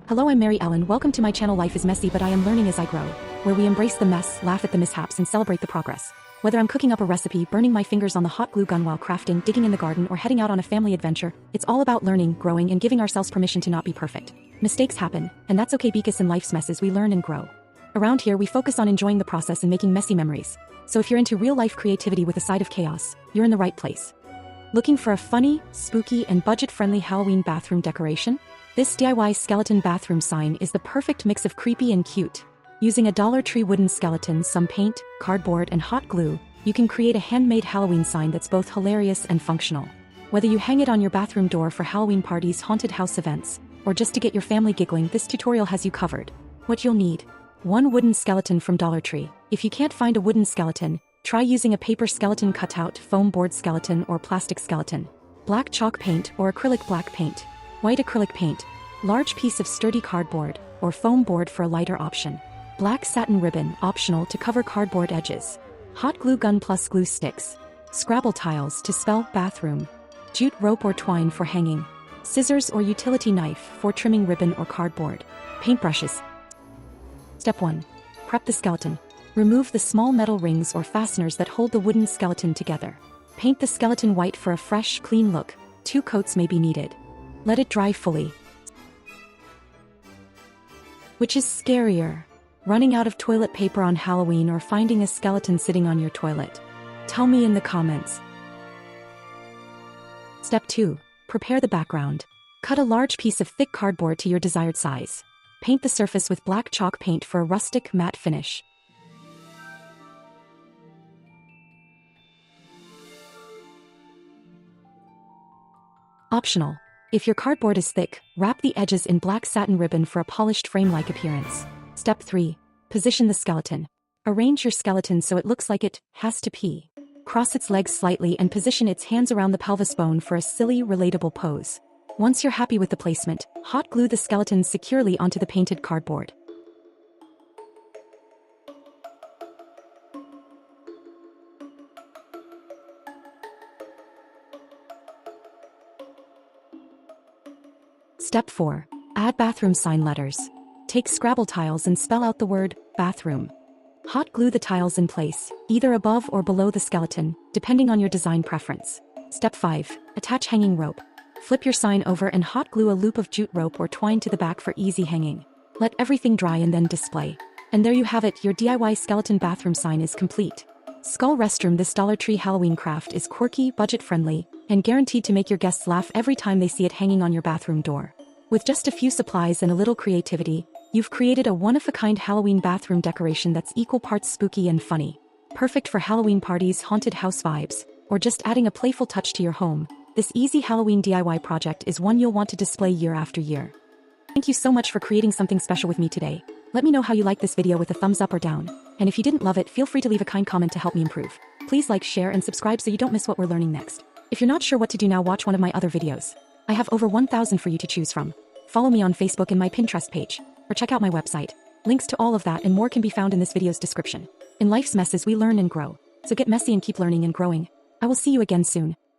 Hello, I'm Mary Ellen. Welcome to my channel Life is Messy but I am learning as I grow, where we embrace the mess, laugh at the mishaps and celebrate the progress. Whether I'm cooking up a recipe, burning my fingers on the hot glue gun while crafting, digging in the garden or heading out on a family adventure, it's all about learning, growing and giving ourselves permission to not be perfect. Mistakes happen, and that's okay because in life's messes we learn and grow. Around here we focus on enjoying the process and making messy memories. So if you're into real-life creativity with a side of chaos, you're in the right place. Looking for a funny, spooky and budget-friendly Halloween bathroom decoration? This DIY skeleton bathroom sign is the perfect mix of creepy and cute. Using a Dollar Tree wooden skeleton, some paint, cardboard and hot glue, you can create a handmade Halloween sign that's both hilarious and functional. Whether you hang it on your bathroom door for Halloween parties, haunted house events, or just to get your family giggling, this tutorial has you covered. What you'll need: 1 wooden skeleton from Dollar Tree. If you can't find a wooden skeleton, try using a paper skeleton cutout, foam board skeleton or plastic skeleton. Black chalk paint or acrylic black paint. White acrylic paint. Large piece of sturdy cardboard or foam board for a lighter option. Black satin ribbon, optional to cover cardboard edges. Hot glue gun plus glue sticks. Scrabble tiles to spell bathroom. Jute rope or twine for hanging. Scissors or utility knife for trimming ribbon or cardboard. Paintbrushes. Step 1. Prep the skeleton. Remove the small metal rings or fasteners that hold the wooden skeleton together. Paint the skeleton white for a fresh, clean look. 2 coats may be needed. Let it dry fully. Which is scarier, running out of toilet paper on Halloween or finding a skeleton sitting on your toilet? Tell me in the comments. Step 2. Prepare the background. Cut a large piece of thick cardboard to your desired size. Paint the surface with black chalk paint for a rustic, matte finish. Optional. If your cardboard is thick, wrap the edges in black satin ribbon for a polished frame-like appearance. Step 3. Position the skeleton. Arrange your skeleton so it looks like it has to pee. Cross its legs slightly and position its hands around the pelvis bone for a silly, relatable pose. Once you're happy with the placement, hot glue the skeleton securely onto the painted cardboard. Step 4. Add bathroom sign letters. Take Scrabble tiles and spell out the word bathroom. Hot glue the tiles in place, either above or below the skeleton, depending on your design preference. Step 5. Attach hanging rope. Flip your sign over and hot glue a loop of jute rope or twine to the back for easy hanging. Let everything dry and then display. And there you have it, your DIY skeleton bathroom sign is complete. Skull restroom. This Dollar Tree Halloween craft is quirky, budget-friendly, and guaranteed to make your guests laugh every time they see it hanging on your bathroom door. With just a few supplies and a little creativity, you've created a one-of-a-kind Halloween bathroom decoration that's equal parts spooky and funny. Perfect for Halloween parties, haunted house vibes, or just adding a playful touch to your home. This easy Halloween DIY project is one you'll want to display year after year. Thank you so much for creating something special with me today. Let me know how you like this video with a thumbs up or down. And if you didn't love it, feel free to leave a kind comment to help me improve. Please like, share, and subscribe so you don't miss what we're learning next. If you're not sure what to do now, watch one of my other videos. I have over 1,000 for you to choose from. Follow me on Facebook and my Pinterest page, or check out my website. Links to all of that and more can be found in this video's description. In life's messes we learn and grow. So get messy and keep learning and growing. I will see you again soon.